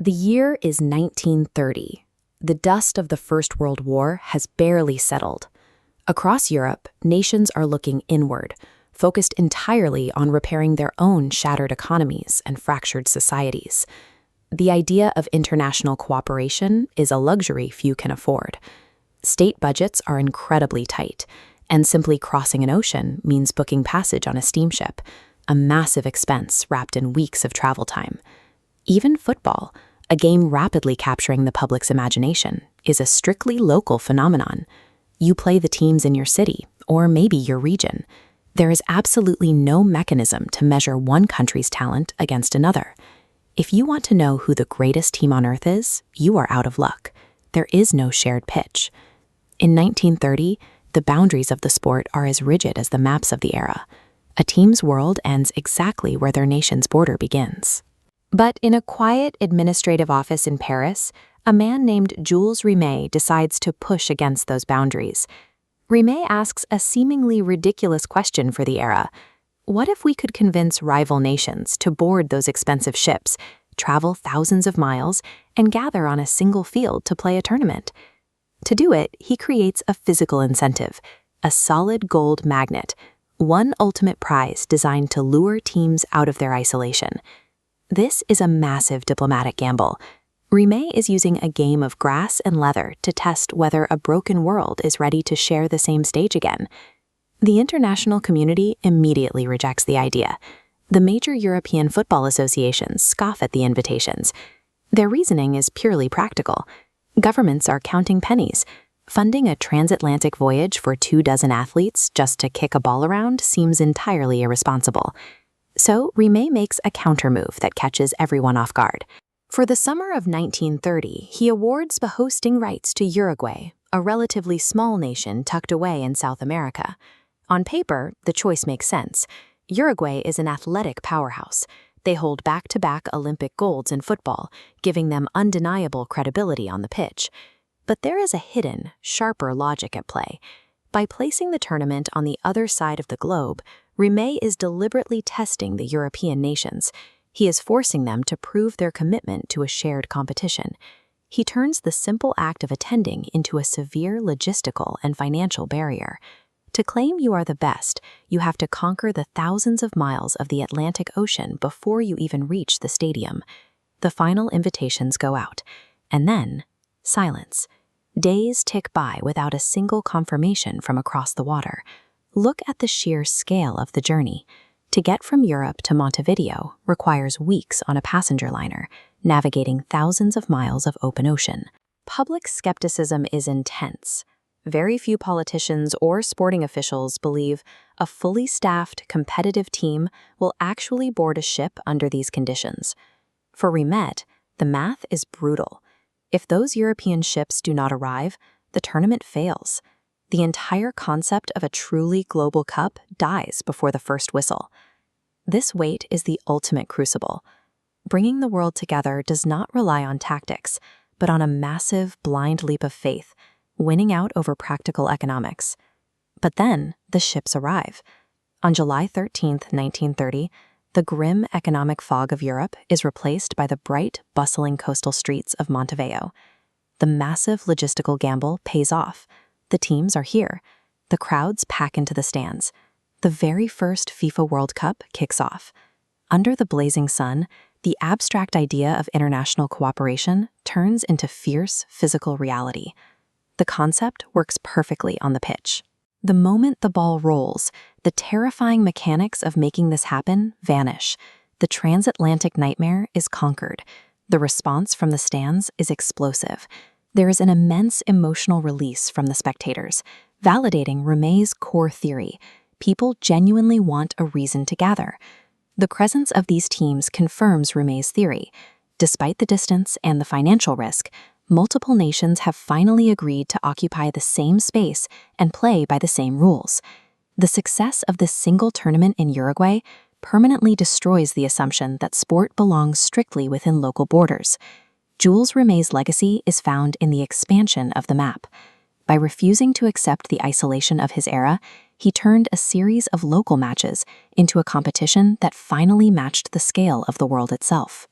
The year is 1930. The dust of the First World War has barely settled. Across Europe, nations are looking inward, focused entirely on repairing their own shattered economies and fractured societies. The idea of international cooperation is a luxury few can afford. State budgets are incredibly tight, and simply crossing an ocean means booking passage on a steamship, a massive expense wrapped in weeks of travel time. Even football, a game rapidly capturing the public's imagination, is a strictly local phenomenon. You play the teams in your city, or maybe your region. There is absolutely no mechanism to measure one country's talent against another. If you want to know who the greatest team on earth is, you are out of luck. There is no shared pitch. In 1930, the boundaries of the sport are as rigid as the maps of the era. A team's world ends exactly where their nation's border begins. But in a quiet administrative office in Paris, a man named Jules Rimet decides to push against those boundaries. Rimet asks a seemingly ridiculous question for the era. What if we could convince rival nations to board those expensive ships, travel thousands of miles, and gather on a single field to play a tournament? To do it, he creates a physical incentive, a solid gold magnet, one ultimate prize designed to lure teams out of their isolation. This is a massive diplomatic gamble. Rimet is using a game of grass and leather to test whether a broken world is ready to share the same stage again. The international community immediately rejects the idea. The major European football associations scoff at the invitations. Their reasoning is purely practical. Governments are counting pennies. Funding a transatlantic voyage for 24 athletes just to kick a ball around seems entirely irresponsible. So Rimet makes a counter-move that catches everyone off guard. For the summer of 1930, he awards the hosting rights to Uruguay, a relatively small nation tucked away in South America. On paper, the choice makes sense. Uruguay is an athletic powerhouse. They hold back-to-back Olympic golds in football, giving them undeniable credibility on the pitch. But there is a hidden, sharper logic at play. By placing the tournament on the other side of the globe, Rimet is deliberately testing the European nations. He is forcing them to prove their commitment to a shared competition. He turns the simple act of attending into a severe logistical and financial barrier. To claim you are the best, you have to conquer the thousands of miles of the Atlantic Ocean before you even reach the stadium. The final invitations go out, and then silence. Days tick by without a single confirmation from across the water. Look at the sheer scale of the journey. To get from Europe to Montevideo requires weeks on a passenger liner, navigating thousands of miles of open ocean. Public skepticism is intense. Very few politicians or sporting officials believe a fully staffed, competitive team will actually board a ship under these conditions. For Rimet, the math is brutal. If those European ships do not arrive, the tournament fails. The entire concept of a truly global cup dies before the first whistle. This wait is the ultimate crucible. Bringing the world together does not rely on tactics, but on a massive, blind leap of faith, winning out over practical economics. But then, the ships arrive. On July 13, 1930, the grim economic fog of Europe is replaced by the bright, bustling coastal streets of Montevideo. The massive logistical gamble pays off. The teams are here. The crowds pack into the stands. The very first FIFA World Cup kicks off. Under the blazing sun, the abstract idea of international cooperation turns into fierce physical reality. The concept works perfectly on the pitch. The moment the ball rolls, the terrifying mechanics of making this happen vanish. The transatlantic nightmare is conquered. The response from the stands is explosive. There is an immense emotional release from the spectators, validating Rimet's core theory. People genuinely want a reason to gather. The presence of these teams confirms Rimet's theory. Despite the distance and the financial risk, multiple nations have finally agreed to occupy the same space and play by the same rules. The success of this single tournament in Uruguay permanently destroys the assumption that sport belongs strictly within local borders. Jules Rimet's legacy is found in the expansion of the map. By refusing to accept the isolation of his era, he turned a series of local matches into a competition that finally matched the scale of the world itself.